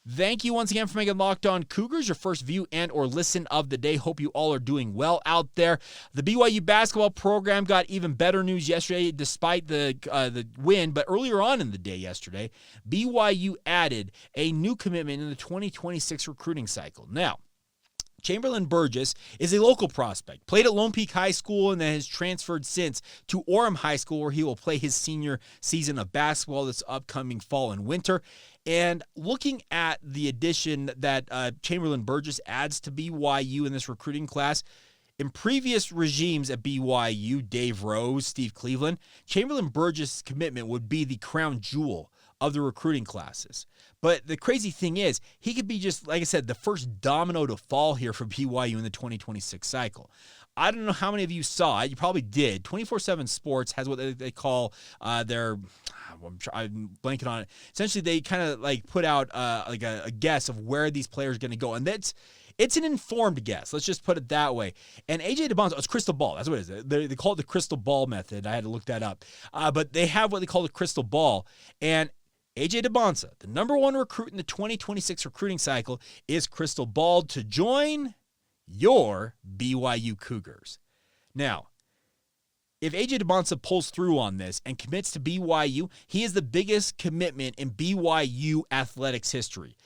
Thank you once again for making Locked On Cougars your first view and or listen of the day. Hope you all are doing well out there. The BYU basketball program got even better news yesterday despite the win, but earlier on in the day yesterday, BYU added a new commitment in the 2026 recruiting cycle. Now, Chamberlain Burgess is a local prospect, played at Lone Peak High School and then has transferred since to Orem High School where he will play his senior season of basketball this upcoming fall and winter. And looking at the addition that Chamberlain Burgess adds to BYU in this recruiting class, in previous regimes at BYU, Dave Rose, Steve Cleveland, Chamberlain Burgess' commitment would be the crown jewel of the recruiting classes. But the crazy thing is, he could be just, like I said, the first domino to fall here for BYU in the 2026 cycle. I don't know how many of you saw it. You probably did. 24/7 Sports has what they call their, I'm blanking on it. Essentially, they kind of like put out like a guess of where these players are going to go. And it's an informed guess. Let's just put it that way. And AJ Dybantsa, it's crystal ball. That's what it is. They call it the crystal ball method. I had to look that up. But they have what they call the crystal ball. And AJ Dybantsa, the number one recruit in the 2026 recruiting cycle, is crystal balled to join your BYU Cougars. Now, if AJ Dybantsa pulls through on this and commits to BYU, he is the biggest commitment in BYU athletics history.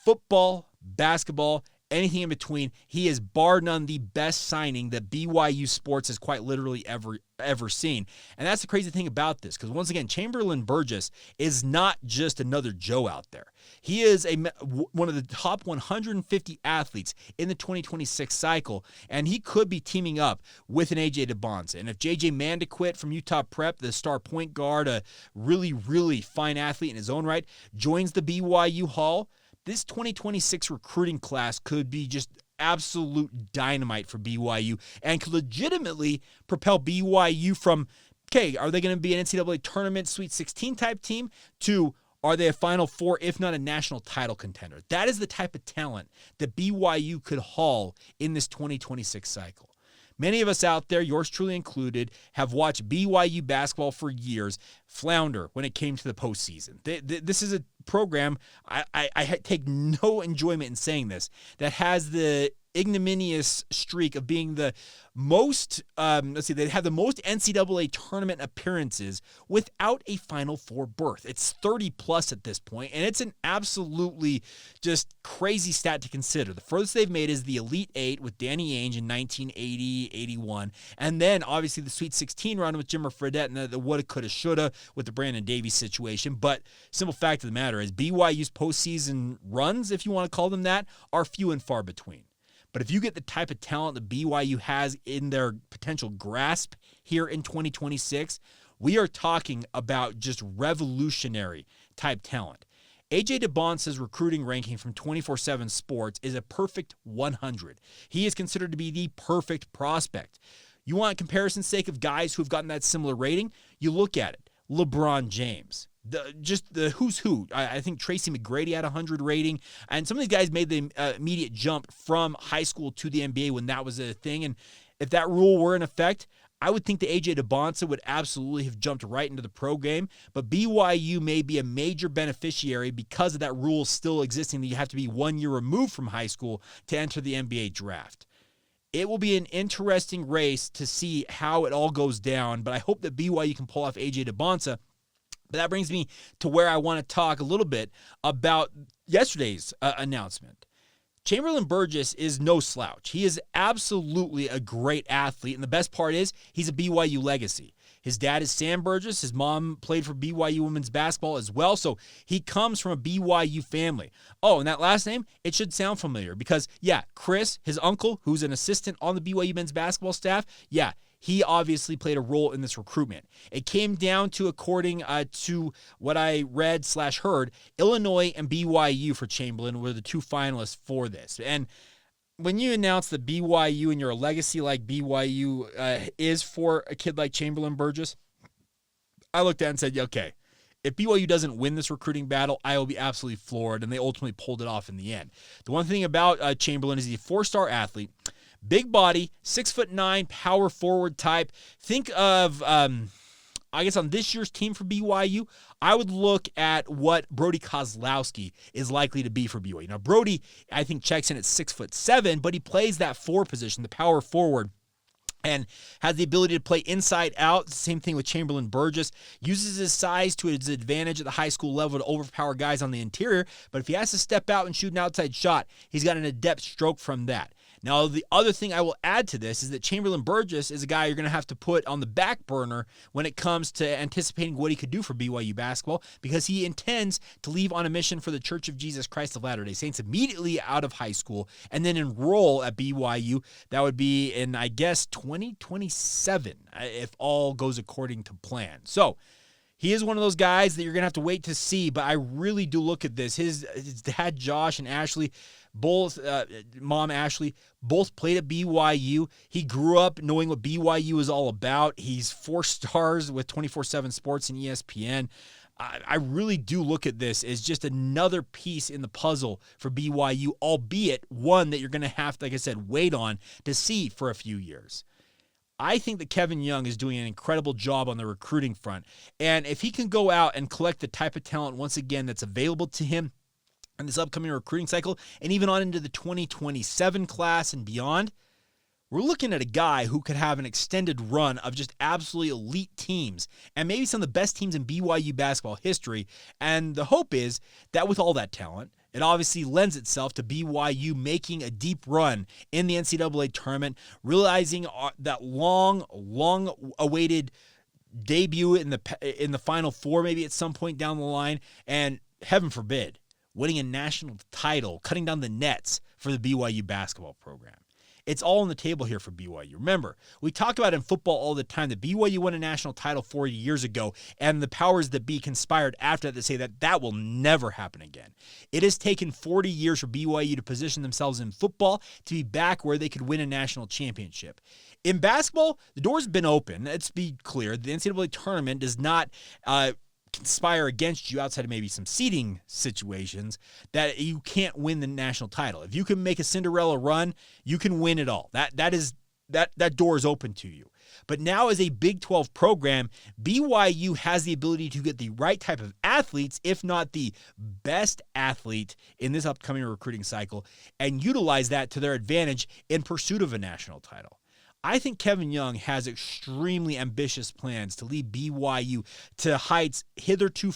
Football, basketball, anything in between, he is bar none the best signing that BYU sports has quite literally ever seen. And that's the crazy thing about this, because once again, Chamberlain Burgess is not just another Joe out there. He is one of the top 150 athletes in the 2026 cycle, and he could be teaming up with an AJ Dybantsa. And if JJ Mandequit from Utah Prep, the star point guard, a really, really fine athlete in his own right, joins the BYU Hall, this 2026 recruiting class could be just absolute dynamite for BYU and could legitimately propel BYU from, okay, are they going to be an NCAA tournament Sweet 16 type team to are they a Final Four, if not a national title contender? That is the type of talent that BYU could haul in this 2026 cycle. Many of us out there, yours truly included, have watched BYU basketball for years flounder when it came to the postseason. This is a program, I take no enjoyment in saying this, that has the ignominious streak of being the most, they have the most NCAA tournament appearances without a Final Four berth. It's 30 plus at this point, and it's an absolutely just crazy stat to consider. The furthest they've made is the Elite Eight with Danny Ainge in 1980-81, and then obviously the Sweet 16 run with Jimmer Fredette and the woulda, coulda, shoulda with the Brandon Davies situation. But simple fact of the matter is BYU's postseason runs, if you want to call them that, are few and far between. But if you get the type of talent that BYU has in their potential grasp here in 2026, we are talking about just revolutionary type talent. AJ Dybantsa's recruiting ranking from 24/7 Sports is a perfect 100. He is considered to be the perfect prospect. You want comparison's sake of guys who have gotten that similar rating? You look at it. LeBron James. The who's who. I think Tracy McGrady had a 100 rating, and some of these guys made the immediate jump from high school to the NBA when that was a thing. And if that rule were in effect, I would think that AJ Dybantsa would absolutely have jumped right into the pro game. But BYU may be a major beneficiary because of that rule still existing that you have to be 1 year removed from high school to enter the NBA draft. It will be an interesting race to see how it all goes down, but I hope that BYU can pull off AJ Dybantsa. But that brings me to where I want to talk a little bit about yesterday's announcement. Chamberlain Burgess is no slouch. He is absolutely a great athlete, and the best part is he's a BYU legacy. His dad is Sam Burgess. His mom played for BYU women's basketball as well, so he comes from a BYU family. Oh, and that last name, it should sound familiar because, yeah, Chris, his uncle, who's an assistant on the BYU men's basketball staff, yeah, he obviously played a role in this recruitment. It came down to, according to what I read/heard, Illinois and BYU for Chamberlain were the two finalists for this. And when you announce that BYU and you're a legacy like BYU is for a kid like Chamberlain Burgess, I looked at it and said, okay, if BYU doesn't win this recruiting battle, I will be absolutely floored, and they ultimately pulled it off in the end. The one thing about Chamberlain is he's a four-star athlete. Big body, 6'9", power forward type. Think of, I guess on this year's team for BYU, I would look at what Brody Kozlowski is likely to be for BYU. Now, Brody, I think, checks in at 6'7", but he plays that 4 position, the power forward, and has the ability to play inside out. Same thing with Chamberlain Burgess. Uses his size to his advantage at the high school level to overpower guys on the interior. But if he has to step out and shoot an outside shot, he's got an adept stroke from that. Now, the other thing I will add to this is that Chamberlain Burgess is a guy you're going to have to put on the back burner when it comes to anticipating what he could do for BYU basketball, because he intends to leave on a mission for the Church of Jesus Christ of Latter-day Saints immediately out of high school and then enroll at BYU. That would be in, I guess, 2027 if all goes according to plan. So he is one of those guys that you're going to have to wait to see, but I really do look at this. His dad, Josh, and Ashley, both, mom Ashley, both played at BYU. He grew up knowing what BYU is all about. He's 4 stars with 24/7 Sports and ESPN. I really do look at this as just another piece in the puzzle for BYU, albeit one that you're going to have to, like I said, wait on to see for a few years. I think that Kevin Young is doing an incredible job on the recruiting front. And if he can go out and collect the type of talent, once again, that's available to him in this upcoming recruiting cycle, and even on into the 2027 class and beyond, we're looking at a guy who could have an extended run of just absolutely elite teams and maybe some of the best teams in BYU basketball history. And the hope is that with all that talent, it obviously lends itself to BYU making a deep run in the NCAA tournament, realizing that long-awaited debut in the Final Four maybe at some point down the line, and heaven forbid, winning a national title, cutting down the nets for the BYU basketball program. It's all on the table here for BYU. Remember, we talk about in football all the time that BYU won a national title 40 years ago, and the powers that be conspired after that to say that that will never happen again. It has taken 40 years for BYU to position themselves in football to be back where they could win a national championship. In basketball, the doors have been open. Let's be clear. The NCAA tournament does not conspire against you outside of maybe some seeding situations that you can't win the national title. If you can make a Cinderella run, you can win it all. That door is open to you. But now as a Big 12 program, BYU has the ability to get the right type of athletes, if not the best athlete in this upcoming recruiting cycle, and utilize that to their advantage in pursuit of a national title. I think Kevin Young has extremely ambitious plans to lead BYU to heights hitherto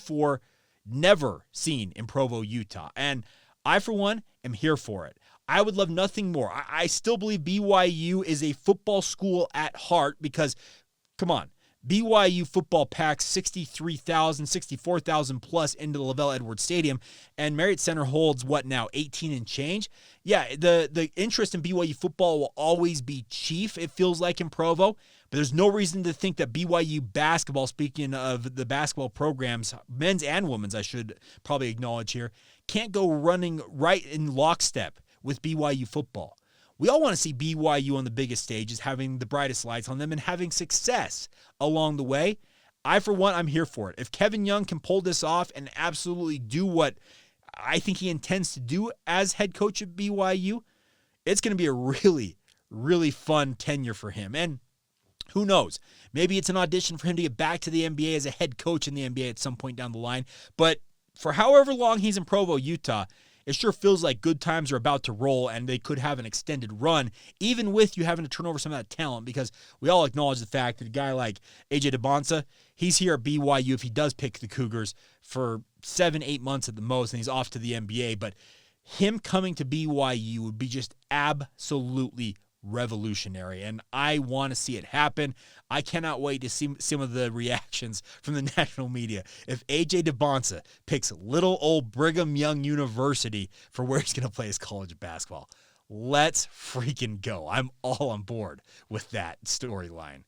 never seen in Provo, Utah. And I, for one, am here for it. I would love nothing more. I still believe BYU is a football school at heart because, come on, BYU football packs 64,000 plus into the LaVell Edwards Stadium, and Marriott Center holds, 18 and change? Yeah, the interest in BYU football will always be chief, it feels like, in Provo, but there's no reason to think that BYU basketball, speaking of the basketball programs, men's and women's, I should probably acknowledge here, can't go running right in lockstep with BYU football. We all want to see BYU on the biggest stages, having the brightest lights on them and having success along the way. I, for one, I'm here for it. If Kevin Young can pull this off and absolutely do what I think he intends to do as head coach at BYU, it's going to be a really, really fun tenure for him. And who knows? Maybe it's an audition for him to get back to the NBA as a head coach in the NBA at some point down the line. But for however long he's in Provo, Utah, it sure feels like good times are about to roll and they could have an extended run, even with you having to turn over some of that talent, because we all acknowledge the fact that a guy like AJ Dybantsa, he's here at BYU if he does pick the Cougars for 7-8 months at the most, and he's off to the NBA. But him coming to BYU would be just absolutely revolutionary, and I want to see it happen. I cannot wait to see some of the reactions from the national media if AJ Dybantsa picks little old Brigham Young University for where he's going to play his college basketball. Let's freaking go. I'm all on board with that storyline.